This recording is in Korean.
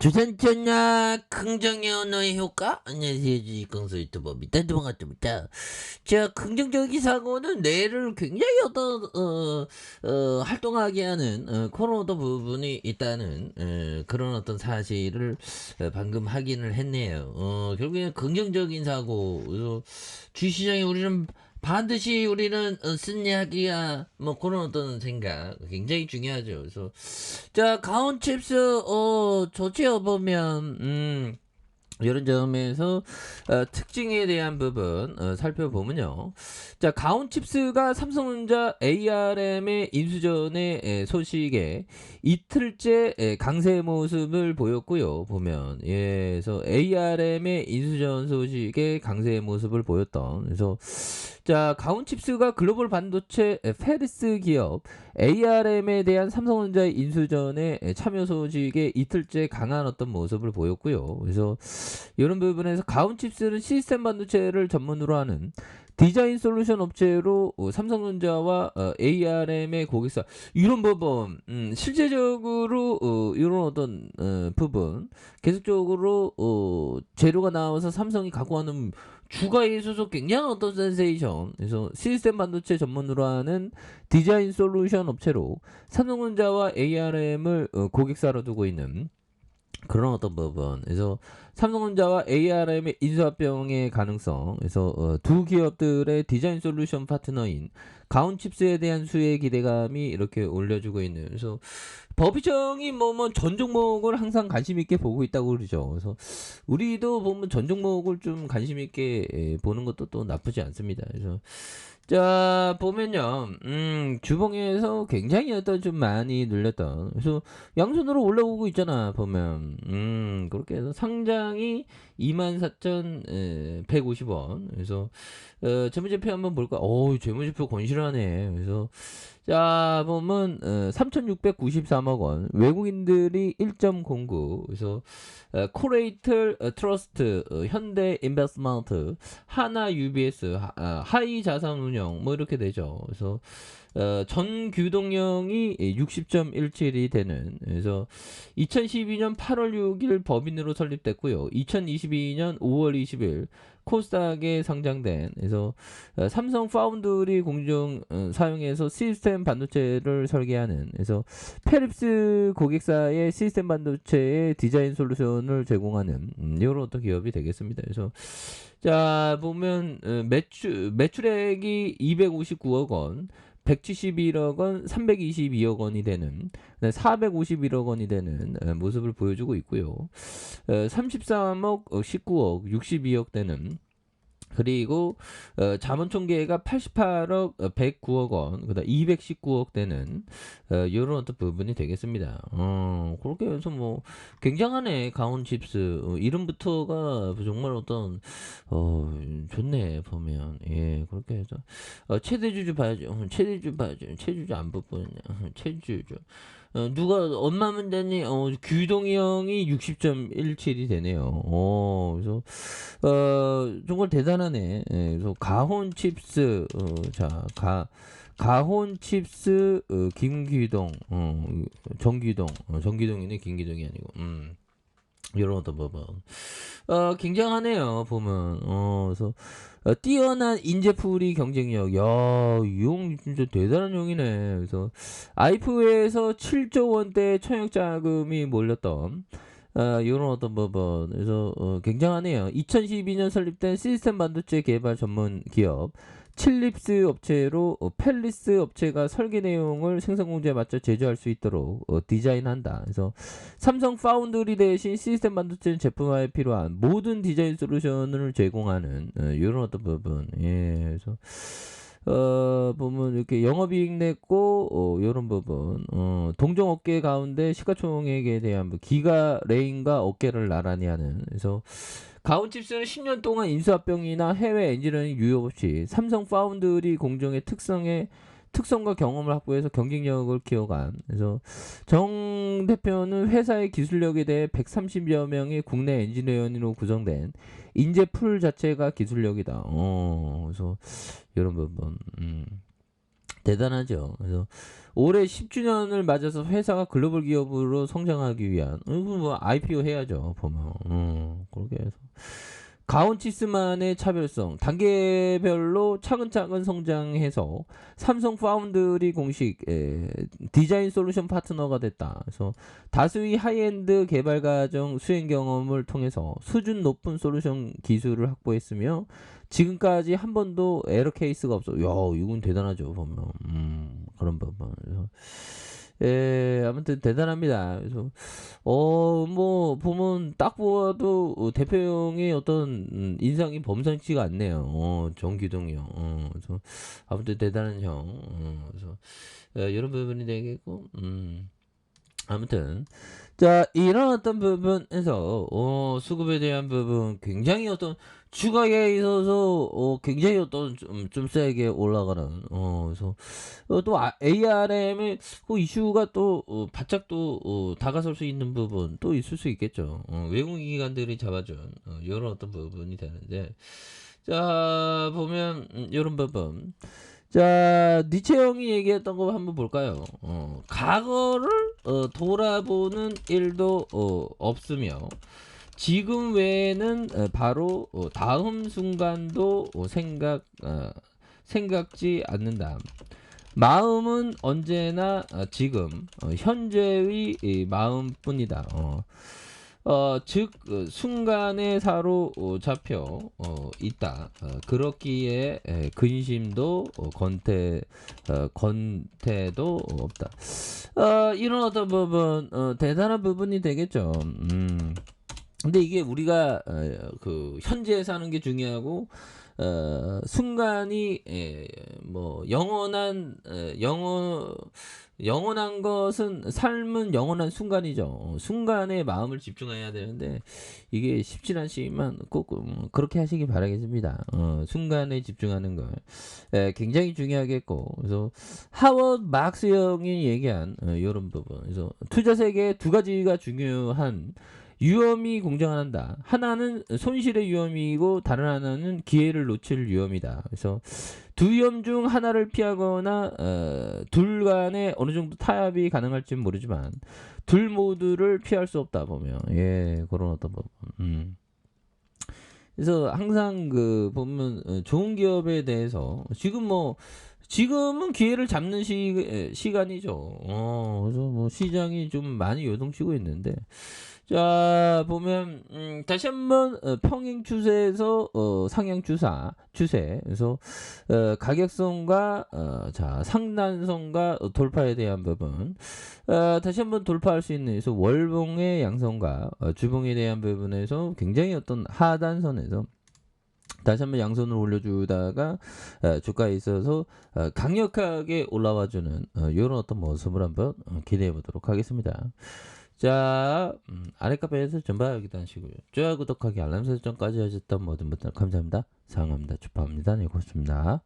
주산전략 긍정의 언어의 효과? 안녕하세요. 주식강사 유튜버 밑단도 반갑습니다. 자, 긍정적인 사고는 뇌를 굉장히 활동하게 하는 그런 어떤 부분이 있다는 그런 어떤 사실을 방금 확인을 했네요. 결국에는 긍정적인 사고, 주시장에 우리는 반드시 우리는 승리하기야 뭐 그런 어떤 생각 굉장히 중요하죠. 그래서 자, 가온칩스 좋지요 보면 이런 점에서 특징에 대한 부분 살펴보면요. 자, 가온칩스가 삼성전자 ARM의 인수전의 소식에 이틀째 강세 모습을 보였고요. 보면 그래서 ARM의 인수전 소식에 강세 모습을 보였던 그래서 자, 가온칩스가 글로벌 반도체 페리스 기업 ARM에 대한 삼성전자의 인수전에 참여 소식에 이틀째 강한 어떤 모습을 보였고요. 그래서 이런 부분에서 가온칩스는 시스템 반도체를 전문으로 하는 디자인 솔루션 업체로 삼성전자와 ARM의 고객사 이런 부분 실제적으로 이런 어떤 부분 계속적으로 재료가 나와서 삼성이 갖고 가는 주가에 있어서 굉장히 어떤 센세이션 그래서 시스템 반도체 전문으로 하는 디자인 솔루션 업체로 삼성전자와 ARM을 고객사로 두고 있는 그런 어떤 부분. 그래서 삼성전자와 ARM의 인수합병의 가능성. 그래서 두 기업들의 디자인 솔루션 파트너인 가온칩스에 대한 수혜 기대감이 이렇게 올려주고 있는. 그래서 법이정이 전 종목을 항상 관심 있게 보고 있다고 그러죠. 그래서 우리도 보면 전 종목을 좀 관심 있게 보는 것도 또 나쁘지 않습니다. 그래서 자, 보면요. 주봉에서 굉장히 어떤 좀 많이 눌렸던. 그래서 양손으로 올라오고 있잖아, 보면. 그렇게 해서 상장이 24,150원. 그래서, 재무제표 한번 볼까? 재무제표 건실하네. 그래서, 자, 보면, 3,693억 원. 외국인들이 1.09. 그래서, 코레이틀 트러스트, 현대 인베스트먼트, 하나 UBS, 하이 자산운용 뭐 이렇게 되죠. 그래서 전 규동령이 60.17이 되는 그래서 2012년 8월 6일 법인으로 설립됐고요. 2022년 5월 20일 코스닥에 상장된 그래서 삼성 파운드리 공정 사용해서 시스템 반도체를 설계하는 그래서 페립스 고객사의 시스템 반도체의 디자인 솔루션을 제공하는 이런 어떤 기업이 되겠습니다. 그래서 자, 보면 매출액이 259억 원, 171억 원, 322억 원이 되는 451억 원이 되는 모습을 보여주고 있고요. 33억, 19억, 62억 되는 그리고 자본 총계가 88억 109억 원, 그다음 219억 되는 이런 어떤 부분이 되겠습니다. 그렇게 해서 뭐 굉장하네 가온칩스 이름부터가 정말 어떤 좋네 보면 예 그렇게 해서 최대주주 봐야죠. 최대주주 봐야죠. 최주주 안 보냐? 최주주. 누가 엄마면 되니 규동이 형이 60.17이 되네요. 그래서 정말 대단하네. 예, 그래서 가혼칩스 가혼칩스 김기동 정기동 정기동이네 김기동이 아니고 이런 어떤 부분 굉장하네요 보면 그래서 뛰어난 인재풀이 경쟁력 야이 용 진짜 대단한 용이네 그래서 아이프에서 7조 원대 청약 자금이 몰렸던 이런 어떤 부분 그래서 굉장하네요. 2012년 설립된 시스템 반도체 개발 전문 기업 칠립스 업체로 펠리스 업체가 설계 내용을 생산 공제에 맞춰 제조할 수 있도록 디자인한다. 그래서 삼성 파운드리 대신 시스템 반도체 제품화에 필요한 모든 디자인 솔루션을 제공하는 이런 어떤 부분. 예, 그래서 보면 이렇게 영업이익 냈고 이런 부분 동종 업계 가운데 시가총액에 대한 기가 레인과 어깨를 나란히 하는 그래서 가온칩스는 10년 동안 인수합병이나 해외 엔지니어링 유효 없이 삼성 파운드리 공정의 특성과 경험을 확보해서 경쟁력을 키워간 그래서 정 대표는 회사의 기술력에 대해 130여 명의 국내 엔지니어로 구성된 인재 풀 자체가 기술력이다. 그래서 이런 부분 대단하죠. 그래서 올해 10주년을 맞아서 회사가 글로벌 기업으로 성장하기 위한 이거 뭐 IPO 해야죠 보면. 그렇게 해서 가온치스만의 차별성 단계별로 차근차근 성장해서 삼성 파운드리 공식 디자인 솔루션 파트너가 됐다. 그래서 다수의 하이엔드 개발 과정 수행 경험을 통해서 수준 높은 솔루션 기술을 확보했으며 지금까지 한 번도 에러 케이스가 없어. 야, 이건 대단하죠 보면. 그런 부분. 그래서 아무튼 대단합니다. 그래서 뭐 보면 딱 보아도 대표형의 어떤 인상이 범상치가 않네요. 정기동이 형. 그래서 아무튼 대단한 형. 그래서 이런 부분이 되겠고. 아무튼 자 이런 어떤 부분에서 수급에 대한 부분 굉장히 어떤 추가에 있어서 굉장히 어떤 좀 세게 올라가는 그래서 또 ARM의 그 이슈가 또 바짝 또 다가설 수 있는 부분 또 있을 수 있겠죠. 외국 기관들이 잡아준 이런 어떤 부분이 되는데 자 보면 이런 부분 자, 니체 형이 얘기했던 거 한번 볼까요? 과거를 돌아보는 일도 없으며 지금 외에는 바로 다음 순간도 생각지 않는다. 마음은 언제나 지금 현재의 마음뿐이다. 즉 순간에 사로잡혀 있다. 그렇기에 근심도 권태도 없다. 이런 어떤 부분 대단한 부분이 되겠죠. 근데 이게 우리가 그 현재에 사는 게 중요하고 순간이 뭐 영원한 것은 삶은 영원한 순간이죠. 순간에 마음을 집중해야 되는데 이게 쉽진 않지만 꼭 그렇게 하시기 바라겠습니다. 순간에 집중하는 걸 굉장히 중요하겠고 그래서 하워드 막스 형이 얘기한 이런 부분 그래서 투자 세계에 두 가지가 중요한 위험이 공존한다. 하나는 손실의 위험이고 다른 하나는 기회를 놓칠 위험이다. 그래서 두 위험 중 하나를 피하거나 둘 간에 어느 정도 타협이 가능할지는 모르지만 둘 모두를 피할 수 없다 보면 그런 어떤 부분. 그래서 항상 그 보면 좋은 기업에 대해서 지금은 기회를 잡는 시간이죠. 그래서 뭐 시장이 좀 많이 요동치고 있는데 자 보면 다시 한번 평행 추세에서 상향 추세 그래서 가격선과 자 상단선과 돌파에 대한 부분 다시 한번 돌파할 수 있는 그래서 월봉의 양선과 주봉에 대한 부분에서 굉장히 어떤 하단선에서 다시 한번 양손을 올려주다가 주가에 있어서 강력하게 올라와주는 이런 어떤 모습을 한번 기대해 보도록 하겠습니다. 자 아랫카페에서 전방하기도 하시고요. 좋아요 구독하기 알람 설정까지 하셨던 모든 분들 감사합니다. 사랑합니다. 축하합니다. 네 고맙습니다.